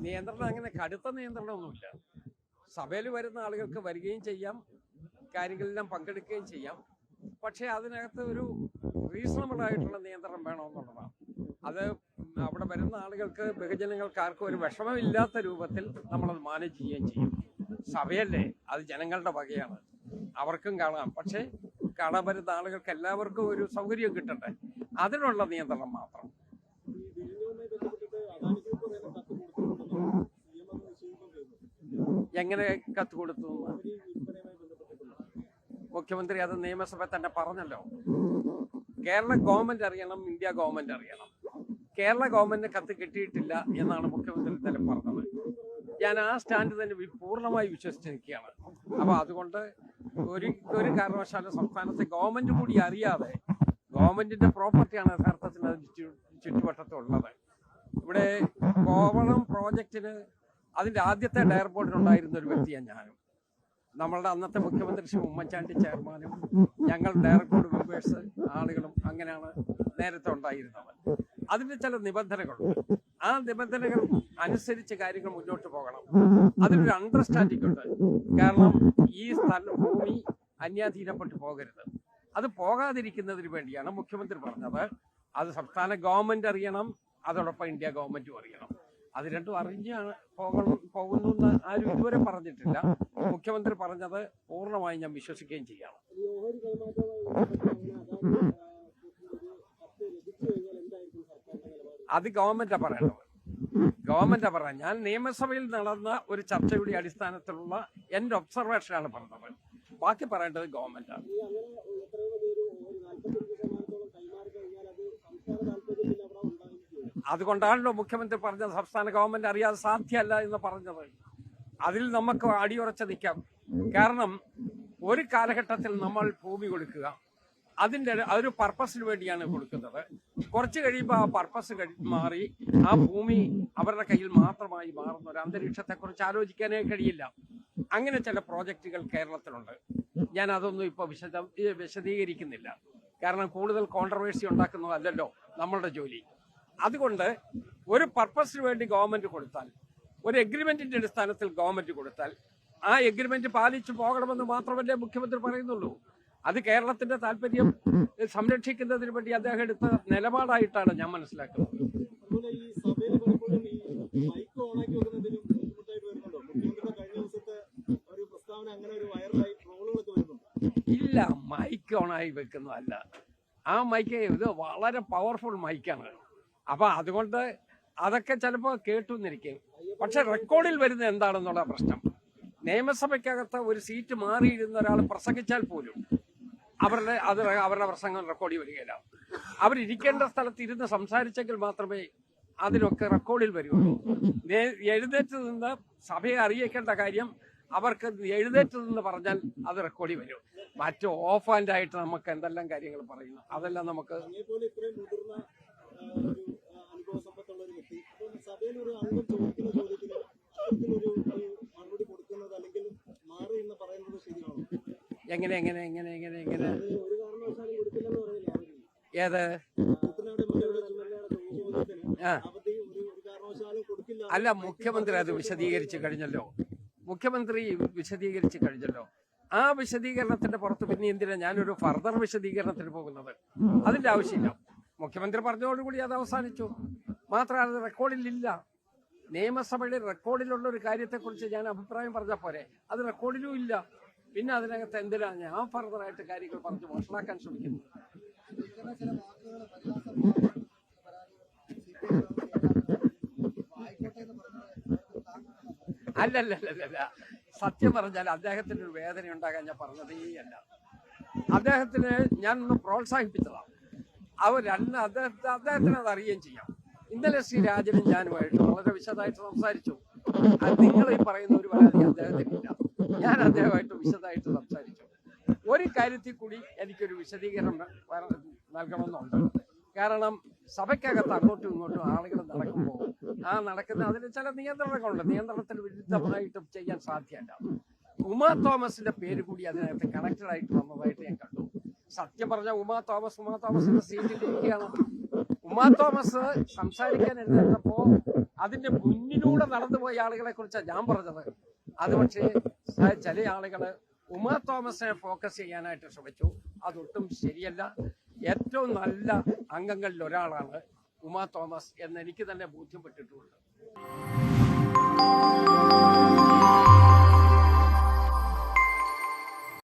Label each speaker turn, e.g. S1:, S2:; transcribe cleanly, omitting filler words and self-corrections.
S1: നിയന്ത്രണം അങ്ങനെ കടുത്ത നിയന്ത്രണമൊന്നുമില്ല. സഭയിൽ വരുന്ന ആളുകൾക്ക് വരികയും ചെയ്യാം, കാര്യങ്ങളെല്ലാം പങ്കെടുക്കുകയും ചെയ്യാം. പക്ഷേ അതിനകത്ത് ഒരു റീസണബിൾ ആയിട്ടുള്ള നിയന്ത്രണം വേണമെന്നുള്ളതാണ്. അത് അവിടെ വരുന്ന ആളുകൾക്ക്, ബഹുജനങ്ങൾക്ക് ആർക്കും ഒരു വിഷമമില്ലാത്ത രൂപത്തിൽ നമ്മളത് മാനേജ് ചെയ്യുകയും ചെയ്യും. സഭയല്ലേ, അത് ജനങ്ങളുടെ വകയാണ്, അവർക്കും കാണാം. പക്ഷേ കാണാൻ വരുന്ന ആളുകൾക്ക് എല്ലാവർക്കും ഒരു സൗകര്യം കിട്ടണ്ടേ, അതിനുള്ള നിയന്ത്രണം മാത്രം. എങ്ങനെ കത്ത് കൊടുത്തു? മുഖ്യമന്ത്രി അത് നിയമസഭ തന്നെ പറഞ്ഞല്ലോ. കേരള ഗവൺമെന്റ് അറിയണം, ഇന്ത്യ ഗവൺമെന്റ് അറിയണം. കേരള ഗവൺമെന്റിന് കത്ത് കിട്ടിയിട്ടില്ല എന്നാണ് മുഖ്യമന്ത്രി തന്നെ പറഞ്ഞത്. ഞാൻ ആ സ്റ്റാൻഡ് തന്നെ പൂർണ്ണമായി വിശ്വസിച്ച് നിൽക്കുകയാണ്. അപ്പൊ അതുകൊണ്ട് ഒരു കാരണവശാലും സംസ്ഥാനത്തെ ഗവൺമെന്റ് കൂടി അറിയാതെ, ഗവൺമെന്റിന്റെ പ്രോപ്പർട്ടിയാണ് യഥാർത്ഥത്തിൽ അതിന് ചുറ്റുവട്ടത്തുള്ളത്. ഇവിടെ കോവളം പ്രോജക്റ്റിന് അതിന്റെ ആദ്യത്തെ ഡയർ ബോർഡിനുണ്ടായിരുന്ന ഒരു വ്യക്തിയാണ് ഞാനും. നമ്മളുടെ അന്നത്തെ മുഖ്യമന്ത്രി ശ്രീ ഉമ്മൻചാണ്ടി ചെയർമാനും ഞങ്ങൾ ഡയർ ബോർഡ് മെമ്പേഴ്സ് ആളുകളും അങ്ങനെയാണ് നേരത്തെ ഉണ്ടായിരുന്നത്. അതിന്റെ ചില നിബന്ധനകളുണ്ട്. ആ നിബന്ധനകൾ അനുസരിച്ച് കാര്യങ്ങൾ മുന്നോട്ട് പോകണം. അതിനൊരു അണ്ടർസ്റ്റാൻഡിംഗ് ഉണ്ട്. കാരണം ഈ ഭൂമി അന്യാധീനപ്പെട്ടു പോകരുത്. അത് പോകാതിരിക്കുന്നതിന് വേണ്ടിയാണ് മുഖ്യമന്ത്രി പറഞ്ഞത് അത് സംസ്ഥാന ഗവൺമെന്റ് അറിയണം, അതോടൊപ്പം ഇന്ത്യ ഗവൺമെന്റും അറിയണം. അത് രണ്ടും അറിഞ്ഞാണ് പോകുന്നു എന്ന് ആരും ഇതുവരെ പറഞ്ഞിട്ടില്ല. മുഖ്യമന്ത്രി പറഞ്ഞത് പൂർണ്ണമായി ഞാൻ വിശ്വസിക്കുകയും ചെയ്യണം. അത് ഗവൺമെന്റാ പറയണത്, ഗവൺമെന്റാ പറയാം. ഞാൻ നിയമസഭയിൽ നടന്ന ഒരു ചർച്ചയുടെ അടിസ്ഥാനത്തിലുള്ള എന്റെ ഒബ്സർവേഷനാണ് പറഞ്ഞത്. ബാക്കി പറയേണ്ടത് ഗവൺമെന്റാണ്. അതുകൊണ്ടാണല്ലോ മുഖ്യമന്ത്രി പറഞ്ഞത് സംസ്ഥാന ഗവൺമെന്റ് അറിയാതെ സാധ്യമല്ല എന്ന് പറഞ്ഞത്. അതിൽ നമുക്ക് അടിയുറച്ച് നിൽക്കാം. കാരണം ഒരു കാലഘട്ടത്തിൽ നമ്മൾ ഭൂമി കൊടുക്കുക, അതിൻ്റെ ഒരു പർപ്പസിന് വേണ്ടിയാണ് കൊടുക്കുന്നത്. കുറച്ച് കഴിയുമ്പോൾ ആ പർപ്പസ് മാറി ആ ഭൂമി അവരുടെ കയ്യിൽ മാത്രമായി മാറുന്ന ഒരു അന്തരീക്ഷത്തെക്കുറിച്ച് ആലോചിക്കാനേ കഴിയില്ല. അങ്ങനെ ചില പ്രോജക്റ്റുകൾ കേരളത്തിലുണ്ട്. ഞാൻ അതൊന്നും ഇപ്പോൾ വിശദീകരിക്കുന്നില്ല. കാരണം കൂടുതൽ കോൺട്രവേഴ്സി ഉണ്ടാക്കുന്നതല്ലല്ലോ നമ്മളുടെ ജോലി. അതുകൊണ്ട് ഒരു പർപ്പസിന് വേണ്ടി ഗവൺമെന്റ് കൊടുത്താൽ, ഒരു എഗ്രിമെന്റിന്റെ അടിസ്ഥാനത്തിൽ ഗവൺമെന്റ് കൊടുത്താൽ ആ എഗ്രിമെന്റ് പാലിച്ചു പോകണമെന്ന് മാത്രമല്ലേ മുഖ്യമന്ത്രി പറയുന്നുള്ളൂ. അത് കേരളത്തിന്റെ താല്പര്യം സംരക്ഷിക്കുന്നതിന് വേണ്ടി അദ്ദേഹം എടുത്ത നിലപാടായിട്ടാണ് ഞാൻ മനസ്സിലാക്കുന്നത്. ഇല്ല, മൈക്ക് ഓണായി വെക്കുന്നതല്ല. ആ മൈക്ക് ഇത് വളരെ പവർഫുൾ മൈക്കാണ്. അപ്പൊ അതുകൊണ്ട് അതൊക്കെ ചിലപ്പോൾ കേട്ടുന്നിരിക്കും. പക്ഷെ റെക്കോർഡിൽ വരുന്നത് എന്താണെന്നുള്ള പ്രശ്നം. നിയമസഭയ്ക്കകത്ത് ഒരു സീറ്റ് മാറിയിരുന്ന ഒരാൾ പ്രസംഗിച്ചാൽ പോലും അവരുടെ പ്രസംഗം റെക്കോർഡിൽ വരികയില്ല. അവരിരിക്കേണ്ട സ്ഥലത്ത് ഇരുന്ന് സംസാരിച്ചെങ്കിൽ മാത്രമേ അതിനൊക്കെ റെക്കോർഡിൽ വരുള്ളൂ. എഴുന്നേറ്റ് നിന്ന് സഭയെ അറിയിക്കേണ്ട കാര്യം അവർക്ക് എഴുന്നേറ്റ് നിന്ന് പറഞ്ഞാൽ അത് റെക്കോർഡിൽ വരും. മറ്റു ഓഫ് ഹാൻഡ് ആയിട്ട് നമുക്ക് എന്തെല്ലാം കാര്യങ്ങൾ പറയുന്നു, അതെല്ലാം നമുക്ക് എങ്ങനെ ഏത് അല്ല, മുഖ്യമന്ത്രി അത് വിശദീകരിച്ചു കഴിഞ്ഞല്ലോ. ആ വിശദീകരണത്തിന്റെ പുറത്ത് പിന്നെ എന്തിനാ ഞാനൊരു ഫർദർ വിശദീകരണത്തിന് പോകുന്നത്? അതിന്റെ ആവശ്യമില്ല. മുഖ്യമന്ത്രി പറഞ്ഞതോടുകൂടി അത് അവസാനിച്ചു. മാത്രമല്ല അത് റെക്കോർഡിലില്ല. നിയമസഭയുടെ റെക്കോർഡിലുള്ള ഒരു കാര്യത്തെക്കുറിച്ച് ഞാൻ അഭിപ്രായം പറഞ്ഞാൽ പോരെ? അത് റെക്കോർഡിലും ഇല്ല. പിന്നെ അതിനകത്ത് എന്തിനാണ് ഞാൻ ഫർദറായിട്ട് കാര്യങ്ങൾ പറഞ്ഞ് വഷളാക്കാൻ ശ്രമിക്കുന്നത്? അല്ലല്ല, സത്യം പറഞ്ഞാൽ അദ്ദേഹത്തിന് ഒരു വേദന ഉണ്ടാകാൻ ഞാൻ പറഞ്ഞതേ അല്ല. അദ്ദേഹത്തിന് ഞാനൊന്ന് പ്രോത്സാഹിപ്പിച്ചതാണ്. അദ്ദേഹത്തിന് അത് അറിയുകയും ചെയ്യാം. ഇന്നലെ ശ്രീ രാജനും ഞാനുമായിട്ട് വളരെ വിശദമായിട്ട് സംസാരിച്ചു. നിങ്ങൾ ഈ പറയുന്ന ഒരു പരാതി അദ്ദേഹത്തിനില്ല. ഞാൻ അദ്ദേഹമായിട്ട് വിശദമായിട്ട് സംസാരിച്ചു. ഒരു കാര്യത്തിൽ കൂടി എനിക്കൊരു വിശദീകരണം നൽകണമെന്നുണ്ട്. കാരണം സഭയ്ക്കകത്ത് അങ്ങോട്ടും ഇങ്ങോട്ടും ആളുകൾ നടക്കുമ്പോൾ നടക്കുന്ന അതിന് ചില നിയന്ത്രണങ്ങളുണ്ട്. നിയന്ത്രണത്തിന് വിരുദ്ധമായിട്ടും ചെയ്യാൻ സാധ്യമല്ല. ഉമാ തോമസിന്റെ പേര് കൂടി അതിനകത്ത് കണക്റ്റഡ് ആയിട്ട് വന്നതായിട്ട് ഞാൻ കണ്ടു. സത്യം പറഞ്ഞ ഉമാ തോമസിന്റെ സീറ്റിലിരിക്കുകയാണ്. ഉമാ തോമസ് സംസാരിക്കാൻ എഴുന്നേറ്റപ്പോ അതിന്റെ മുന്നിലൂടെ നടന്നുപോയ ആളുകളെ കുറിച്ചാണ് ഞാൻ പറഞ്ഞത്. അത് പക്ഷേ ചില ആളുകൾ ഉമാ തോമസിനെ ഫോക്കസ് ചെയ്യാനായിട്ട് ശ്രമിച്ചു. അതൊട്ടും ശരിയല്ല. ഏറ്റവും നല്ല അംഗങ്ങളിൽ ഒരാളാണ് ഉമാ തോമസ് എന്ന് എനിക്ക് തന്നെ ബോധ്യപ്പെട്ടിട്ടുമുണ്ട്.